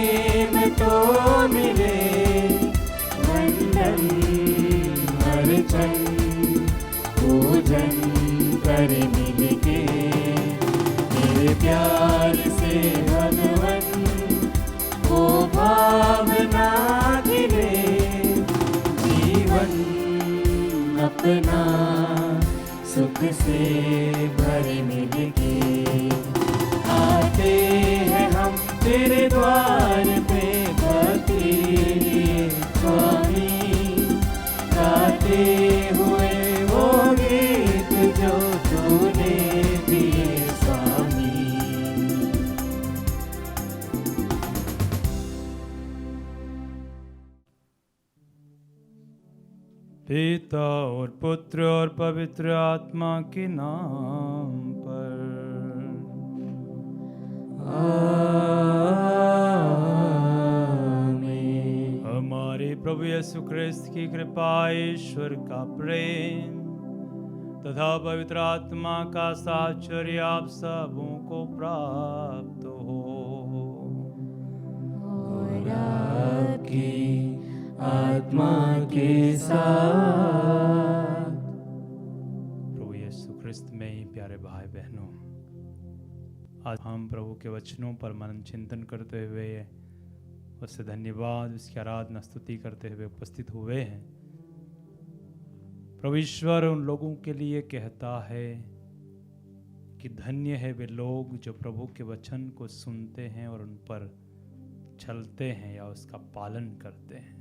प्रेम तो मिले, वंदन अर्चन पूजन कर मिलके, तेरे प्यार से भगवन को भावना खिले, जीवन अपना सुख से भरे मिलके। आते हैं हम तेरे द्वार पे भक्ति लिए स्वामी, गाते हुए वो गीत जो तूने दिए स्वामी। पिता और पुत्र और पवित्र आत्मा के नाम पर आमीन। हमारे प्रभु यीशु ख्रिस्त की कृपा, ईश्वर का प्रेम तथा पवित्र आत्मा का साहचर्य आप सबों को प्राप्त हो। और आपकी आत्मा के साथ। प्रभु यीशु ख्रिस्त में ही प्यारे भाई बहनों, आज हम प्रभु के वचनों पर मनन चिंतन करते हुए उससे धन्यवाद, उसकी आराधना स्तुति करते हुए उपस्थित हुए हैं। प्रभु ईश्वर उन लोगों के लिए कहता है कि धन्य है वे लोग जो प्रभु के वचन को सुनते हैं और उन पर चलते हैं या उसका पालन करते हैं।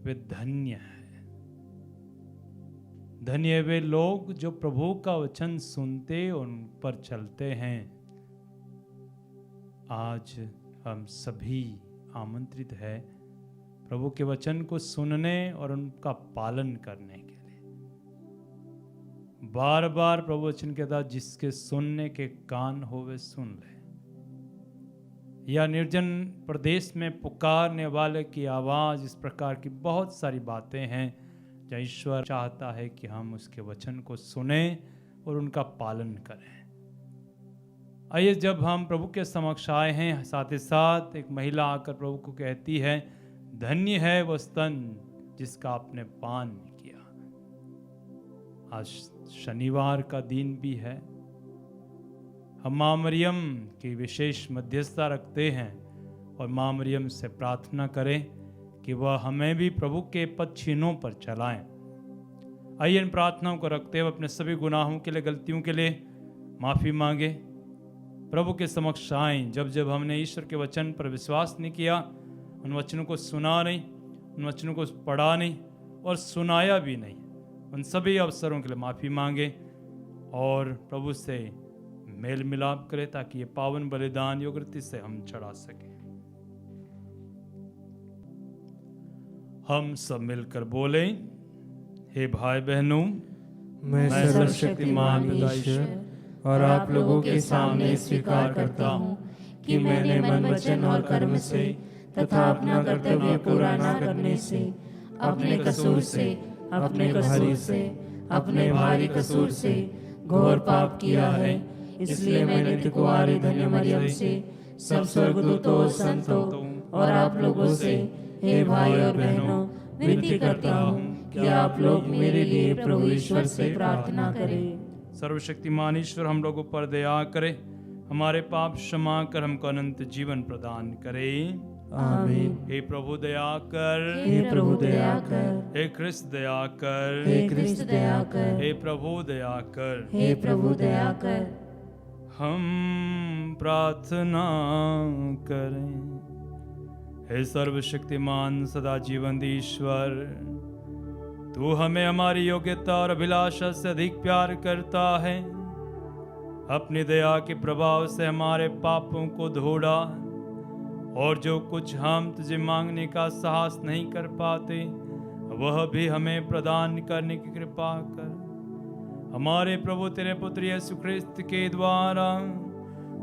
वे धन्य है। धन्य वे लोग जो प्रभु का वचन सुनते और उन पर चलते हैं। आज हम सभी आमंत्रित है प्रभु के वचन को सुनने और उनका पालन करने के लिए। बार बार प्रभु वचन कहता, जिसके सुनने के कान हो वे सुन ले। या निर्जन प्रदेश में पुकारने वाले की आवाज, इस प्रकार की बहुत सारी बातें हैं जहाँ ईश्वर चाहता है कि हम उसके वचन को सुने और उनका पालन करें। आइए, जब हम प्रभु के समक्ष आए हैं, साथ ही साथ एक महिला आकर प्रभु को कहती है, धन्य है वह स्तन जिसका आपने पान किया। आज शनिवार का दिन भी है। हम माँ मरियम की विशेष मध्यस्थता रखते हैं और माँ मरियम से प्रार्थना करें कि वह हमें भी प्रभु के पद चिन्हों पर चलाएं। आइए, इन प्रार्थनाओं को रखते हुए अपने सभी गुनाहों के लिए, गलतियों के लिए माफ़ी मांगे, प्रभु के समक्ष आएं। जब जब हमने ईश्वर के वचन पर विश्वास नहीं किया, उन वचनों को सुना नहीं, उन वचनों को पढ़ा नहीं और सुनाया भी नहीं, उन सभी अवसरों के लिए माफ़ी मांगे और प्रभु से मेल मिलाप करें ताकि ये पावन बलिदान योग्य रीति से हम चढ़ा सकें। हम सब मिलकर बोले, हे भाई बहनों, मैं सर्वशक्तिमान पिता ईश्वर और आप लोगों के सामने स्वीकार करता हूँ कि मैंने मन, वचन और कर्म से तथा अपना कर्तव्य पूरा न करने से, अपने कसूर से, अपने कसूर से, अपने भारी कसूर से घोर पाप किया है। इसलिए मैं नित्य कुंवारी धन्य मरियम से, सब स्वर्गदूतों, संतों और आप लोगों से, हे भाई और बहनों, विनती करता हूँ कि आप लोग मेरे लिए प्रभु ईश्वर से प्रार्थना करें। सर्वशक्तिमान ईश्वर हम लोगों पर दया करे, हमारे पाप क्षमा कर हमको अनंत जीवन प्रदान करे। आमीन। हे प्रभु दया कर, हे प्रभु दया कर, हे ख्रिस्त दया कर, हे ख्रिस्त दया कर, हे प्रभु दया कर, हे प्रभु दया कर। हम प्रार्थना करें। हे सर्वशक्तिमान सदा जीवंत ईश्वर, तू हमें हमारी योग्यता और अभिलाषा से अधिक प्यार करता है। अपनी दया के प्रभाव से हमारे पापों को धोड़ा और जो कुछ हम तुझे मांगने का साहस नहीं कर पाते, वह भी हमें प्रदान करने की कृपा कर। हमारे प्रभु तेरे पुत्र यीशु ख्रिस्त के द्वारा,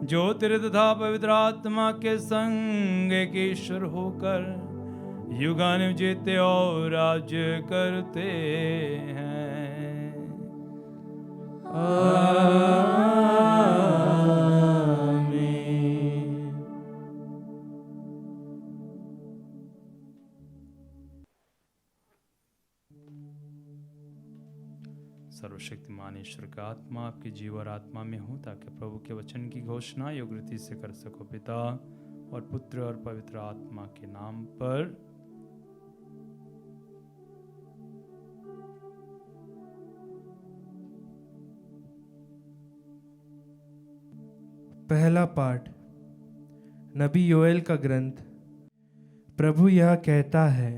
जो तेरे तथा पवित्र आत्मा के संग एक ईश्वर होकर युगानुयुग जीते और राज्य करते हैं। आमीन। सर्वशक्तिमान ईश्वर का आत्मा आपके जीव और आत्मा में हो, ताकि प्रभु के वचन की घोषणा योग्य रीति से कर सको। पिता और पुत्र और पवित्र आत्मा के नाम पर। पहला पाठ नबी योएल का ग्रंथ। प्रभु यह कहता है,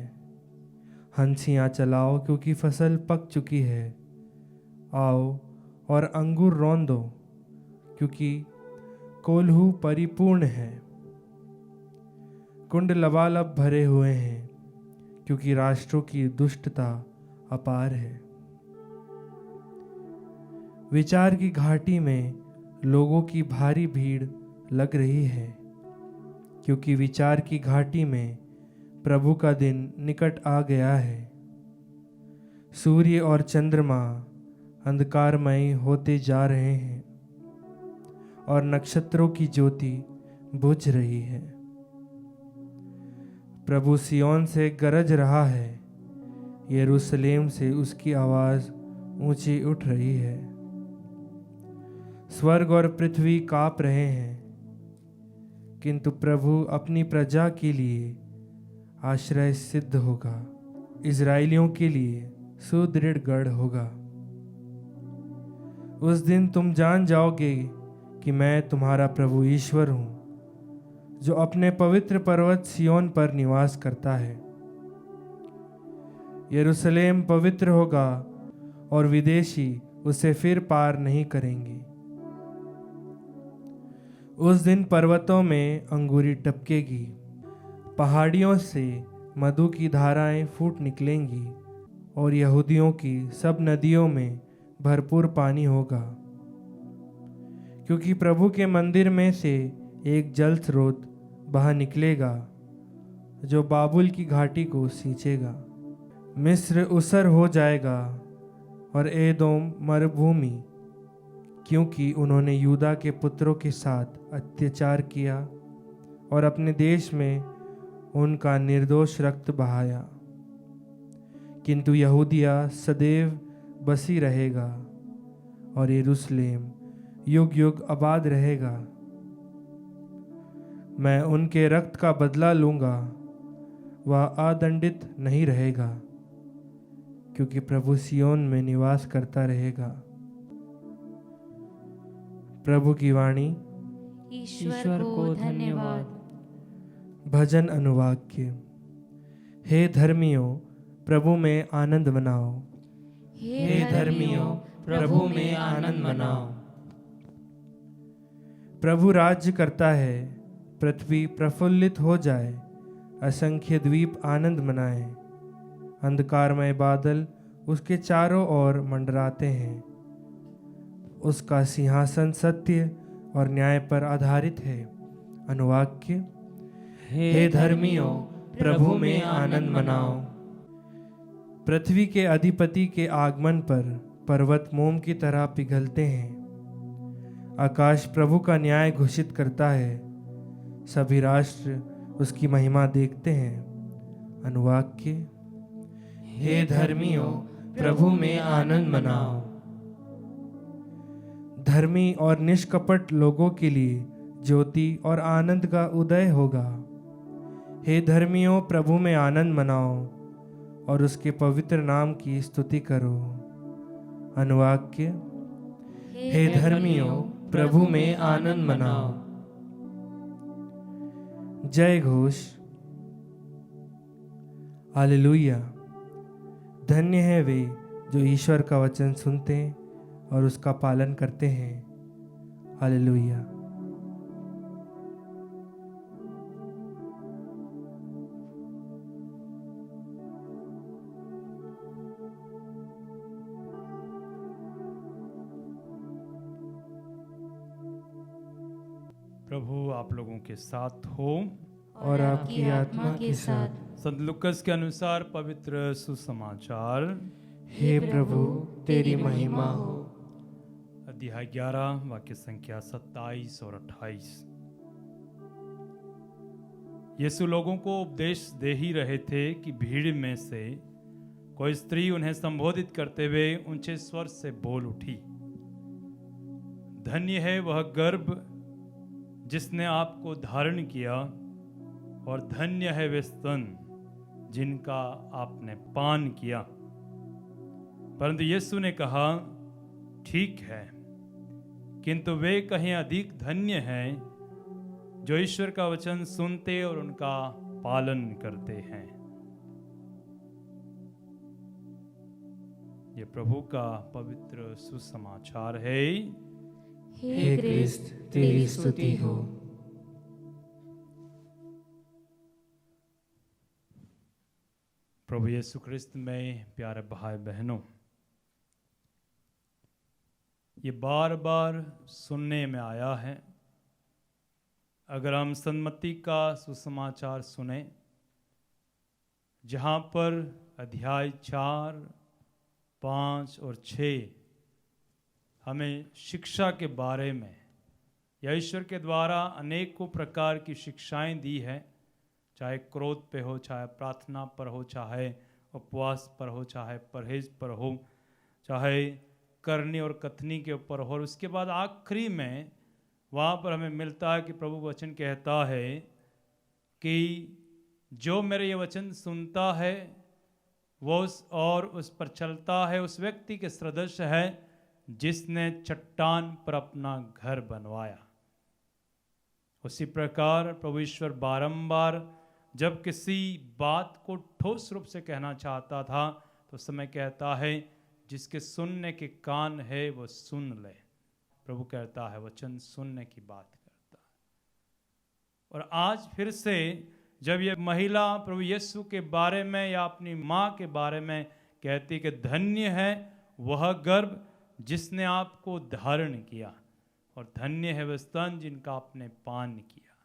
हंसियाँ चलाओ क्योंकि फसल पक चुकी है। आओ और अंगूर रौंदो क्योंकि कोल्हू परिपूर्ण है। कुंड लबालब भरे हुए हैं क्योंकि राष्ट्रों की दुष्टता अपार है। विचार की घाटी में लोगों की भारी भीड़ लग रही है, क्योंकि विचार की घाटी में प्रभु का दिन निकट आ गया है। सूर्य और चंद्रमा अंधकारमय होते जा रहे हैं और नक्षत्रों की ज्योति बुझ रही है। प्रभु सिय्योन से गरज रहा है, यरूशलेम से उसकी आवाज ऊंची उठ रही है। स्वर्ग और पृथ्वी कांप रहे हैं, किंतु प्रभु अपनी प्रजा के लिए आश्रय सिद्ध होगा, इज़राइलियों के लिए सुदृढ़ गढ़ होगा। उस दिन तुम जान जाओगे कि मैं तुम्हारा प्रभु ईश्वर हूँ, जो अपने पवित्र पर्वत सिय्योन पर निवास करता है। यरूशलेम पवित्र होगा और विदेशी उसे फिर पार नहीं करेंगे। उस दिन पर्वतों में अंगूरी टपकेगी, पहाड़ियों से मधु की धाराएं फूट निकलेंगी और यहूदियों की सब नदियों में भरपूर पानी होगा, क्योंकि प्रभु के मंदिर में से एक जल स्रोत बह निकलेगा जो बाबुल की घाटी को सींचेगा। मिस्र उसर हो जाएगा और एदोम मरुभूमि, क्योंकि उन्होंने यूदा के पुत्रों के साथ अत्याचार किया और अपने देश में उनका निर्दोष रक्त बहाया। किंतु यहूदिया सदैव बसी रहेगा और यरूशलेम युग युग आबाद रहेगा। मैं उनके रक्त का बदला लूंगा, वह अदंडित नहीं रहेगा, क्योंकि प्रभु सिय्योन में निवास करता रहेगा। प्रभु की वाणी। ईश्वर को धन्यवाद। भजन अनुवाक्य। हे धर्मियों, प्रभु में आनंद मनाओ। हे धर्मियों, प्रभु में आनंद मनाओ। प्रभु राज्य करता है, पृथ्वी प्रफुल्लित हो जाए, असंख्य द्वीप आनंद मनाए। अंधकारमय बादल उसके चारों ओर मंडराते हैं। उसका सिंहासन सत्य और न्याय पर आधारित है। अनुवाक्य। हे धर्मियों, प्रभु में आनंद मनाओ। पृथ्वी के अधिपति के आगमन पर पर्वत मोम की तरह पिघलते हैं। आकाश प्रभु का न्याय घोषित करता है, सभी राष्ट्र उसकी महिमा देखते हैं। अनुवाक्य। हे धर्मियों, प्रभु में आनंद मनाओ। धर्मी और निष्कपट लोगों के लिए ज्योति और आनंद का उदय होगा। हे धर्मियों, प्रभु में आनंद मनाओ और उसके पवित्र नाम की स्तुति करो। अनुवाक्य। हे धर्मियों, प्रभु में आनंद मनाओ। जय घोष। हालेलुया। धन्य है वे जो ईश्वर का वचन सुनते और उसका पालन करते हैं। हालेलुया। प्रभु आप लोगों के साथ हो और आपकी आत्मा के साथ। संत लूकास के अनुसार पवित्र सुसमाचार। हे प्रभु, तेरी महिमा हो। अध्याय 11 वाक्य संख्या 27 और 28। यीशु लोगों को उपदेश दे ही रहे थे कि भीड़ में से कोई स्त्री उन्हें संबोधित करते हुए ऊंचे स्वर से बोल उठी, धन्य है वह गर्भ जिसने आपको धारण किया और धन्य है वे स्तन जिनका आपने पान किया। परंतु यीशु ने कहा, ठीक है, किंतु वे कहीं अधिक धन्य हैं जो ईश्वर का वचन सुनते और उनका पालन करते हैं। ये प्रभु का पवित्र सुसमाचार है। हे क्रिस्त तेरी स्तुति हो। प्रभु यीशु क्रिस्त में प्यारे भाई बहनों, ये बार बार सुनने में आया है। अगर हम सन्मति का सुसमाचार सुने, जहाँ पर अध्याय 4, 5 और 6 हमें शिक्षा के बारे में या ईश्वर के द्वारा अनेकों प्रकार की शिक्षाएं दी है, चाहे क्रोध पे हो, चाहे प्रार्थना पर हो, चाहे उपवास पर हो, चाहे परहेज पर हो, चाहे करनी और कथनी के ऊपर हो। और उसके बाद आखिरी में वहाँ पर हमें मिलता है कि प्रभु वचन कहता है कि जो मेरे ये वचन सुनता है वो उस पर चलता है, उस व्यक्ति के सदृश है जिसने चट्टान पर अपना घर बनवाया। उसी प्रकार प्रभु ईश्वर बारंबार जब किसी बात को ठोस रूप से कहना चाहता था तो उस समय कहता है, जिसके सुनने के कान है वो सुन ले। प्रभु कहता है वचन सुनने की बात करता है। और आज फिर से जब ये महिला प्रभु यीशु के बारे में या अपनी माँ के बारे में कहती कि धन्य है वह गर्भ जिसने आपको धारण किया और धन्य है वह स्तन जिनका आपने पान किया।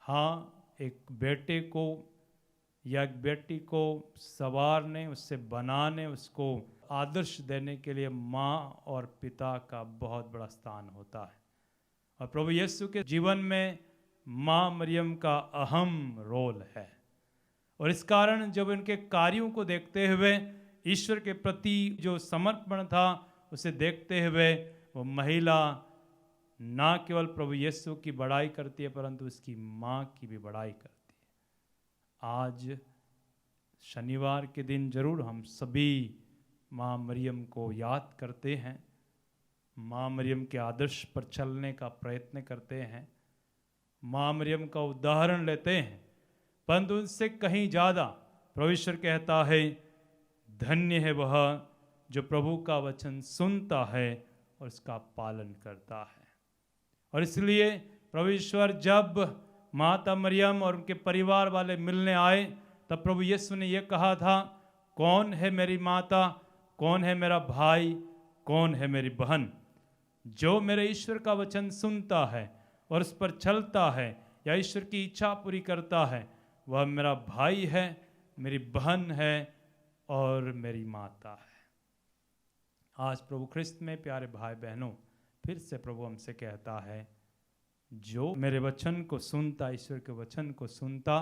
हाँ, एक बेटे को या एक बेटी को संवारने, उससे बनाने, उसको आदर्श देने के लिए माँ और पिता का बहुत बड़ा स्थान होता है। और प्रभु यीशु के जीवन में माँ मरियम का अहम रोल है। और इस कारण जब उनके कार्यों को देखते हुए, ईश्वर के प्रति जो समर्पण था उसे देखते हुए, वो महिला ना केवल प्रभु यीशु की बड़ाई करती है परंतु उसकी माँ की भी बड़ाई करती है। आज शनिवार के दिन जरूर हम सभी माँ मरियम को याद करते हैं, माँ मरियम के आदर्श पर चलने का प्रयत्न करते हैं, माँ मरियम का उदाहरण लेते हैं। परंतु उनसे कहीं ज़्यादा प्रभु ईश्वर कहता है, धन्य है वह जो प्रभु का वचन सुनता है और उसका पालन करता है। और इसलिए प्रभु ईश्वर जब माता मरियम और उनके परिवार वाले मिलने आए तब प्रभु यीशु ने यह कहा था, कौन है मेरी माता, कौन है मेरा भाई, कौन है मेरी बहन। जो मेरे ईश्वर का वचन सुनता है और उस पर चलता है या ईश्वर की इच्छा पूरी करता है, वह मेरा भाई है, मेरी बहन है और मेरी माता है। आज प्रभु ख्रिस्त में प्यारे भाई बहनों, फिर से प्रभु हमसे कहता है, जो मेरे वचन को सुनता, ईश्वर के वचन को सुनता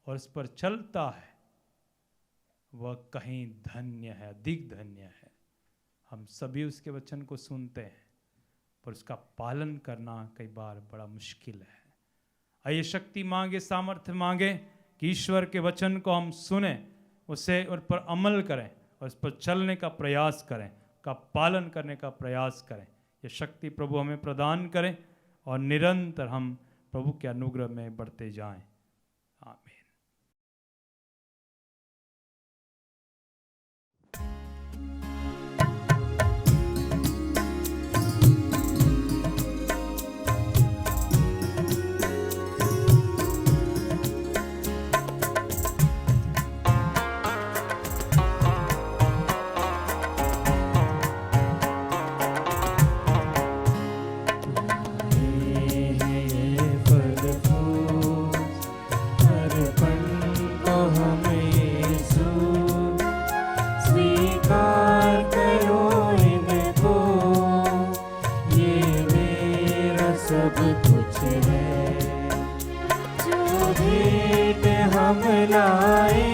और उस पर चलता है, वह कहीं धन्य है, अधिक धन्य है। हम सभी उसके वचन को सुनते हैं पर उसका पालन करना कई बार बड़ा मुश्किल है। आइए शक्ति मांगे, सामर्थ्य मांगे कि ईश्वर के वचन को हम सुने, उसे उन पर अमल करें और उस पर चलने का प्रयास करें, का पालन करने का प्रयास करें। ये शक्ति प्रभु हमें प्रदान करें और निरंतर हम प्रभु के अनुग्रह में बढ़ते जाएं। आमीन। हम लाए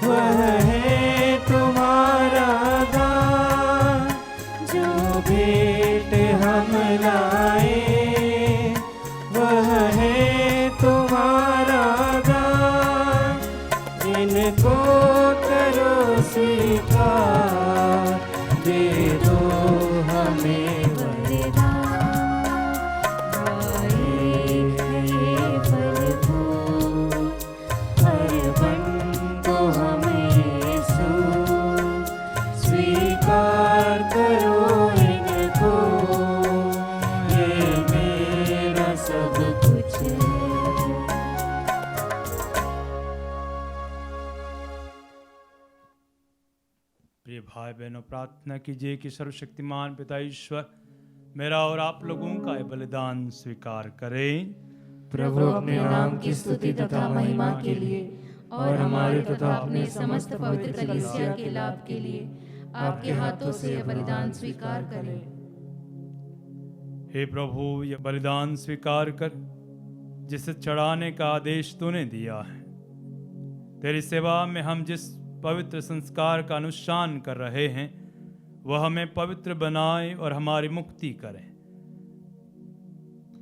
वह वह है तुम्हारा दान, जो भेंट हम लाए, वह है तुम्हारा दान, इनको करो स्वीकार, दे दो हमें वरदान। आए ये फल फूल, अर्पण दो हमें यीशु, स्वीकार करो इनको, ये मेरा सब कुछ है। प्रिय भाई बहनों, प्रार्थना कीजिए कि सर्वशक्तिमान पिता ईश्वर मेरा और आप लोगों का ये बलिदान स्वीकार करें। प्रभु अपने नाम की स्तुति तथा महिमा के लिए और हमारे तथा अपने समस्त पवित्र कलीसिया के लाभ के लिए आपके हाथों से यह बलिदान स्वीकार करें। हे प्रभु, यह बलिदान स्वीकार कर जिसे चढ़ाने का आदेश तूने दिया है। तेरी सेवा में हम जिस पवित्र संस्कार का अनुष्ठान कर रहे हैं वह हमें पवित्र बनाए और हमारी मुक्ति करे।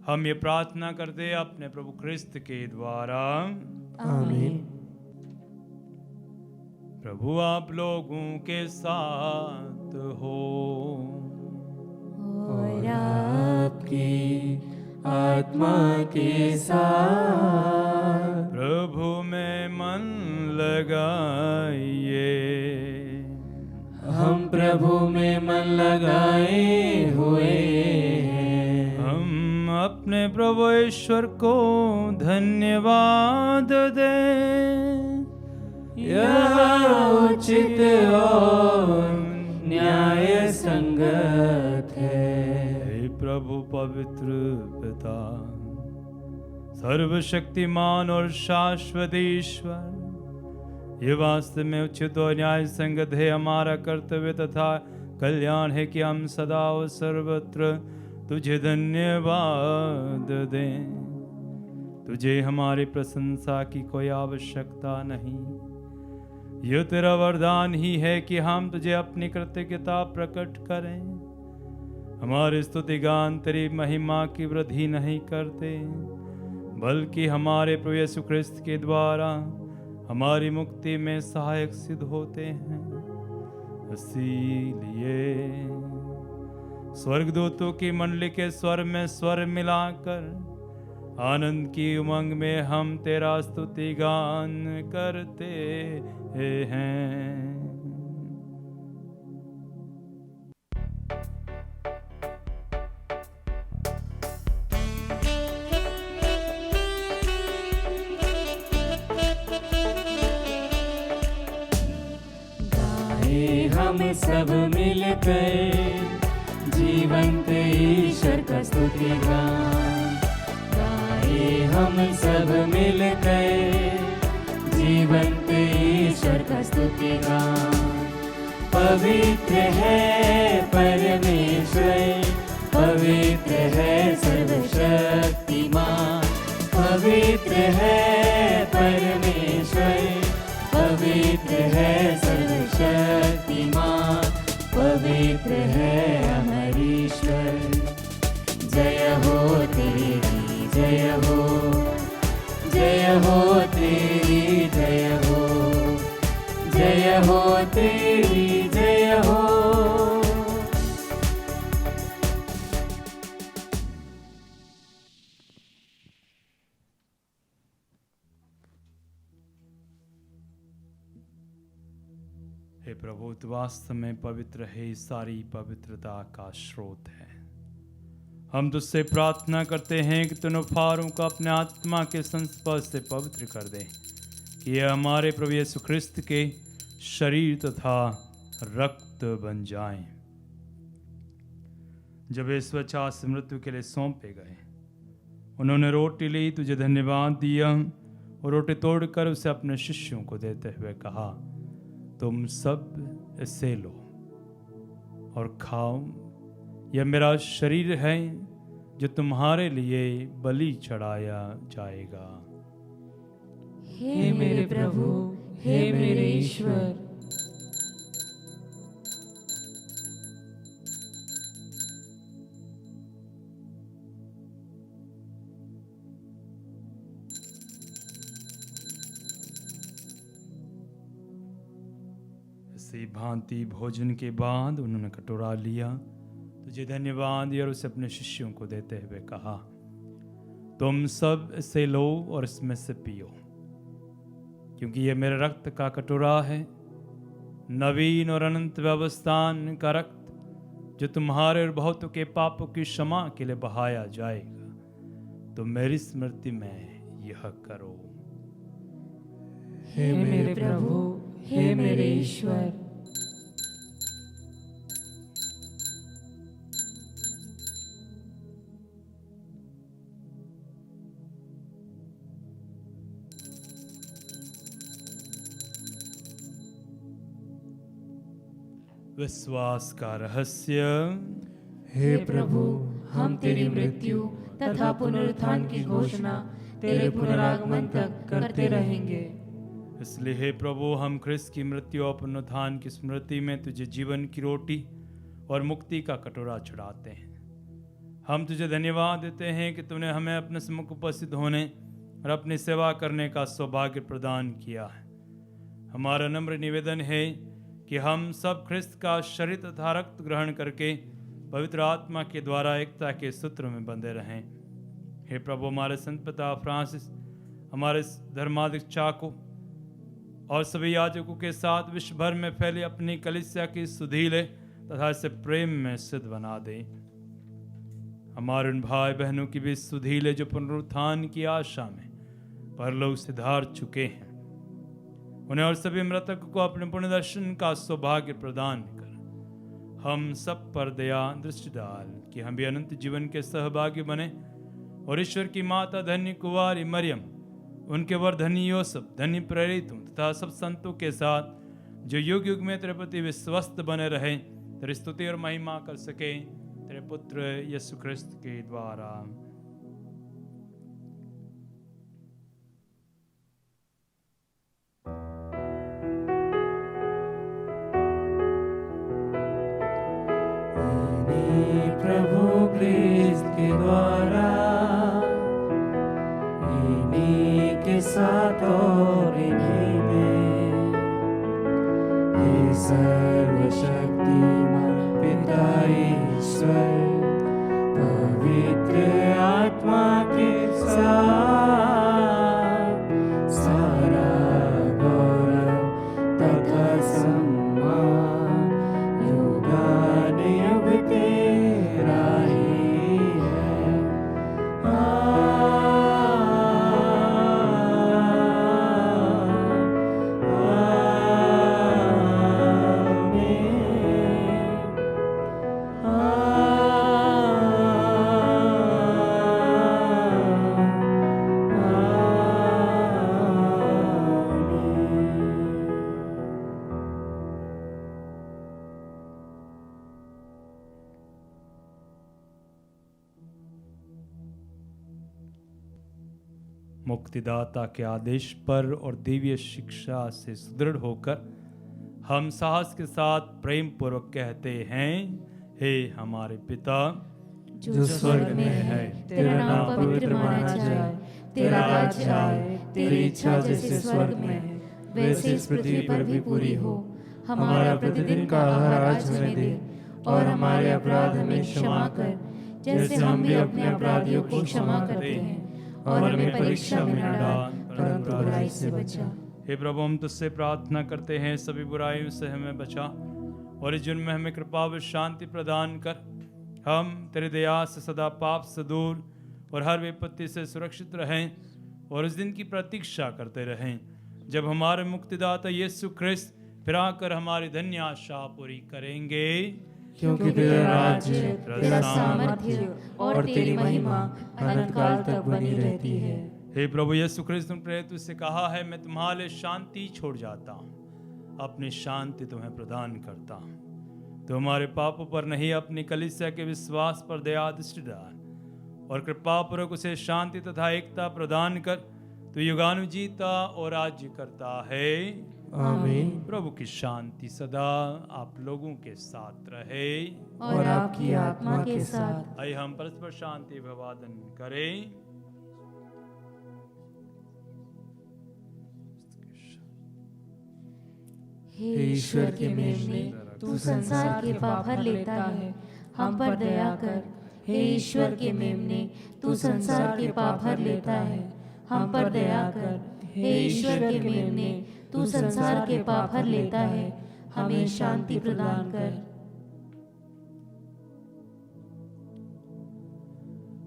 हम ये प्रार्थना करते हैं अपने प्रभु ख्रिस्त के द्वारा, आमीन। प्रभु आप लोगों के साथ हो और आपकी आत्मा के साथ। प्रभु में मन लगाइए। हम प्रभु में मन लगाए हुए हैं। हम अपने प्रभु ईश्वर को धन्यवाद दें। यह उचित और न्याय संगत है। हे प्रभु पवित्र पिता, सर्वशक्तिमान और शाश्वत ईश्वर, ये वास्तव में उचित और न्याय संगत है, हमारा कर्तव्य तथा कल्याण है कि हम सदा और सर्वत्र तुझे धन्यवाद दें। तुझे हमारी प्रशंसा की कोई आवश्यकता नहीं। यह तेरा वरदान ही है कि हम तुझे अपनी कृतज्ञता प्रकट करें। हमारे स्तुति गान तेरी महिमा की वृद्धि नहीं करते, बल्कि हमारे प्रभु यीशु ख्रिस्त के द्वारा हमारी मुक्ति में सहायक सिद्ध होते हैं। इसीलिए स्वर्गदूतों की मंडली के स्वर में स्वर मिलाकर आनंद की उमंग में हम तेरा स्तुति गान करते हैं। हम सब मिलकर जीवंत ईश्वर का स्तुति गान गाए। हम सब मिलकर जीवंत ईश्वर का स्तुति गान। पवित्र है परमेश्वर, पवित्र है सर्वशक्तिमान, पवित्र है परमेश्वर, पवित्र है सर्वशक्तिमान, पवित्र है अमर ईश्वर। जय हो तेरी जय हो, जय हो तेरी जय हो, जय हो तेरी जय हो। हे प्रभु, तू वास्तव में पवित्र है, सारी पवित्रता का स्रोत है। हम तुझसे प्रार्थना करते हैं कि तू नुफारों को अपने आत्मा के संस्पर्श से पवित्र कर दे, कि ये हमारे प्रभु यीशु ख्रिस्त के शरीर तथा रक्त बन जाएं। जब ये स्वच्छास मृत्यु के लिए सौंपे गए, उन्होंने रोटी ली, तुझे धन्यवाद दिया और रोटी तोड़कर उसे अपने शिष्यों को देते हुए कहा, तुम सब इसे लो और खाओ, यह मेरा शरीर है जो तुम्हारे लिए बलि चढ़ाया जाएगा। हे मेरे प्रभु, हे मेरे ईश्वर। इसी भांति भोजन के बाद उन्होंने कटोरा लिया, तुझे धन्यवाद दिया और उसे अपने शिष्यों को देते हुए कहा, तुम सब इसे लो और इसमें से पियो, क्योंकि यह मेरे रक्त का कटोरा है, नवीन और अनंत व्यवस्थान का रक्त, जो तुम्हारे और बहुतों के पापों की क्षमा के लिए बहाया जाएगा। तो मेरी स्मृति में यह करो। हे मेरे प्रभु, हे मेरे ईश्वर। विश्वास का रहस्य। हे प्रभु, हम तेरी मृत्यु तथा पुनरुत्थान की घोषणा तेरे पुनरागमन तक करते रहेंगे। इसलिए हे प्रभु, हम ख्रिस्त की मृत्यु और पुनरुत्थान की स्मृति में तुझे जीवन की रोटी और मुक्ति का कटोरा चढ़ाते हैं। हम तुझे धन्यवाद देते हैं कि तूने हमें अपने सम्मुख उपस्थित होने और अपनी सेवा करने का सौभाग्य प्रदान किया है। हमारा नम्र निवेदन है कि हम सब ख्रिस्त का शरीर तथा रक्त ग्रहण करके पवित्र आत्मा के द्वारा एकता के सूत्र में बंधे रहें। हे प्रभु, हमारे संत पिता फ्रांसिस, हमारे धर्माध्यक्ष चाको और सभी याजकों के साथ विश्व भर में फैली अपनी कलीसिया की सुधीले तथा इसे प्रेम में सिद्ध बना दे। हमारे उन भाई बहनों की भी सुधीले जो पुनरुत्थान की आशा में परलोक से धार चुके हैं, उन्हें और सभी मृतकों को अपने पुण्य दर्शन का सौभाग्य प्रदान कर हम सब पर दया दृष्टि डाल कि हम भी अनंत जीवन के सहभागी बने और ईश्वर की माता धन्य कुंवारी मरियम, उनके वर धन्य योसेफ, धन्य प्रेरितों तथा सब संतों के साथ जो युग युग में तेरे प्रति विश्वस्त बने रहे, तेरी स्तुति और महिमा कर सके तेरे पुत्र यीशु ख्रिस्त के द्वारा। प्रभु क्रिस्त के द्वारा, इन्हीं के साथ और इन्हीं में, हे सर्वशक्तिमान पिता ईश्वर, पवित्र आत्मा के साथ सारा गौरव तथा सम्मान युगानुयुग तेरा ही है। मुक्तिदाता के आदेश पर और दिव्य शिक्षा से सुदृढ़ होकर हम साहस के साथ प्रेम पूर्वक कहते हैं, हे हमारे पिता जो स्वर्ग में है, तेरा नाम पवित्र माना जाए, तेरा राज्य आए, तेरी इच्छा जैसे स्वर्ग में है वैसे इस पृथ्वी पर भी पूरी हो। हमारा प्रतिदिन का आहार आज हमें दे और हमारे अपराध हमें क्षमा कर, जैसे हम भी अपने अपराधियों को क्षमा करते हैं, और हमें परीक्षा में न डाल परंतु बुराई से बचा। हे प्रभु, हम तुझसे प्रार्थना करते हैं, सभी बुराइयों से हमें बचा और इस जुर्म में हमें कृपा व शांति प्रदान कर। हम तेरे दया से सदा पाप से दूर और हर विपत्ति से सुरक्षित रहें और उस दिन की प्रतीक्षा करते रहें जब हमारे मुक्तिदाता यीशु ख्रिस्त फिर आकर हमारी धन्य आशा पूरी करेंगे। क्योंकि तेरा राज्य, तेरा सामर्थ्य और तेरी महिमा अनंत काल तक बनी रहती है। हे प्रभु यीशु ख्रिस्त, तुम प्रेरित तुझसे कहा है, मैं तुम्हारे शांति छोड़ जाता हूँ, अपनी शांति तुम्हें प्रदान करता हूँ। तो हमारे पापों पर नहीं, अपनी कलीसिया के विश्वास पर दया दृष्टि डाल और कृपा पूर्वक उसे शांति तथा एकता प्रदान कर, तू युगानु जीता और राज्य करता है। आमीन। प्रभु की शांति सदा आप लोगों के साथ रहे और आपकी आत्मा के साथ। आइए हम परस्पर शांति अभिवादन करें। हे ईश्वर के मेमने, तू संसार के पाप हर लेता है, हम पर दया कर। हे ईश्वर के मेमने, तू संसार के पाप हर लेता है, हम पर दया कर। हे ईश्वर के मेमने, तू संसार के पाप हर लेता है, हमें शांति प्रदान कर।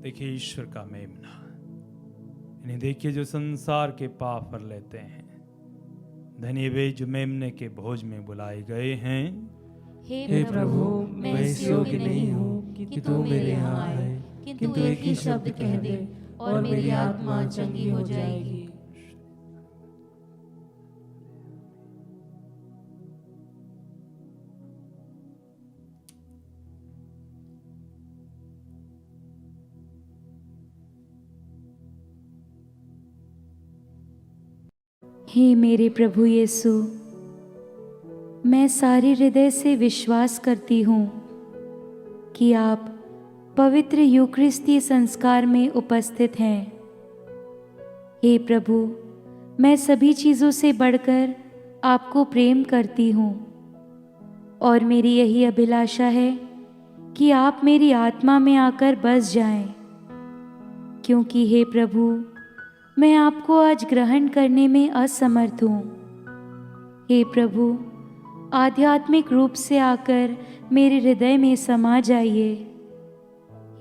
देखिए ईश्वर का मेमना, इन्हें देखिए जो संसार के पाप हर लेते हैं। धन्य वे जो मेमने के भोज में बुलाए गए हैं। हे प्रभु, मैं इस योग्य नहीं हूँ कि तू मेरे यहाँ आए, किंतु एक ही शब्द कह दे और मेरी आत्मा चंगी हो जाएगी। हे मेरे प्रभु यीशु, मैं सारे हृदय से विश्वास करती हूँ कि आप पवित्र यूकरिस्ती संस्कार में उपस्थित हैं। हे प्रभु, मैं सभी चीज़ों से बढ़कर आपको प्रेम करती हूँ और मेरी यही अभिलाषा है कि आप मेरी आत्मा में आकर बस जाएं, क्योंकि हे प्रभु, मैं आपको आज ग्रहण करने में असमर्थ हूँ। हे प्रभु, आध्यात्मिक रूप से आकर मेरे हृदय में समा जाइए।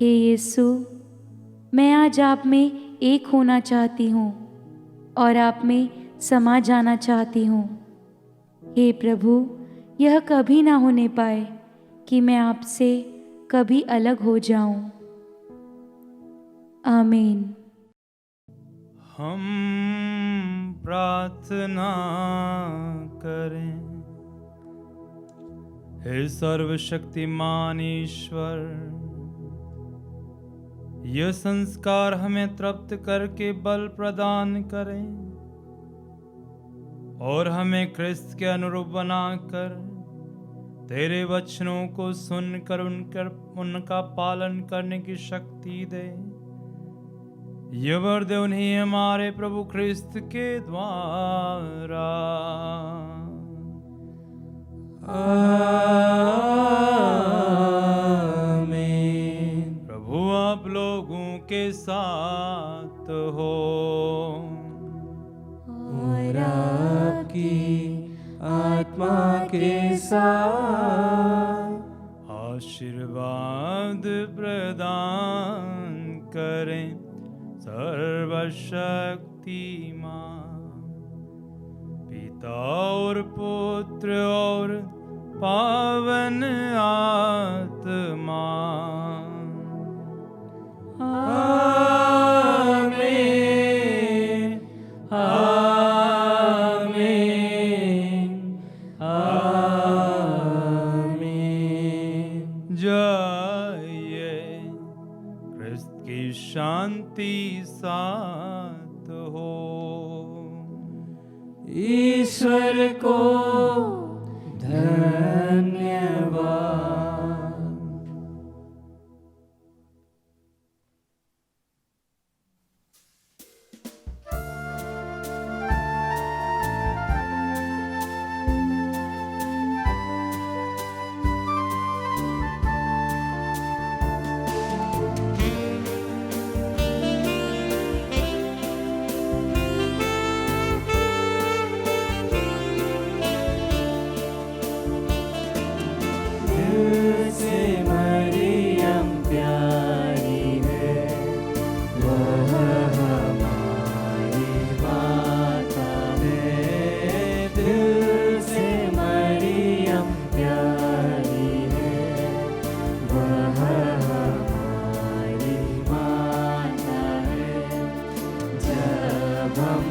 हे यीशु, मैं आज आप में एक होना चाहती हूँ और आप में समा जाना चाहती हूँ। हे प्रभु, यह कभी ना होने पाए कि मैं आपसे कभी अलग हो जाऊं। आमीन। हम प्रार्थना करें। हे सर्वशक्तिमान ईश्वर, यह संस्कार हमें तृप्त करके बल प्रदान करें और हमें क्रिस्त के अनुरूप बनाकर तेरे वचनों को सुनकर उनका पालन करने की शक्ति दे। ये वर दे उन्हें हमारे प्रभु क्रिस्त के द्वारा। आमीन। प्रभु आप लोगों के साथ हो और आपकी आत्मा के साथ। आशीर्वाद प्रदान करें सर्वशक्तिमान पिता और पुत्र और पावन आत्मा। आमीन। आमीन। आमीन। जाइए, क्रिस्त की शांति साथ हो। ईश्वर को धन्यवाद। हम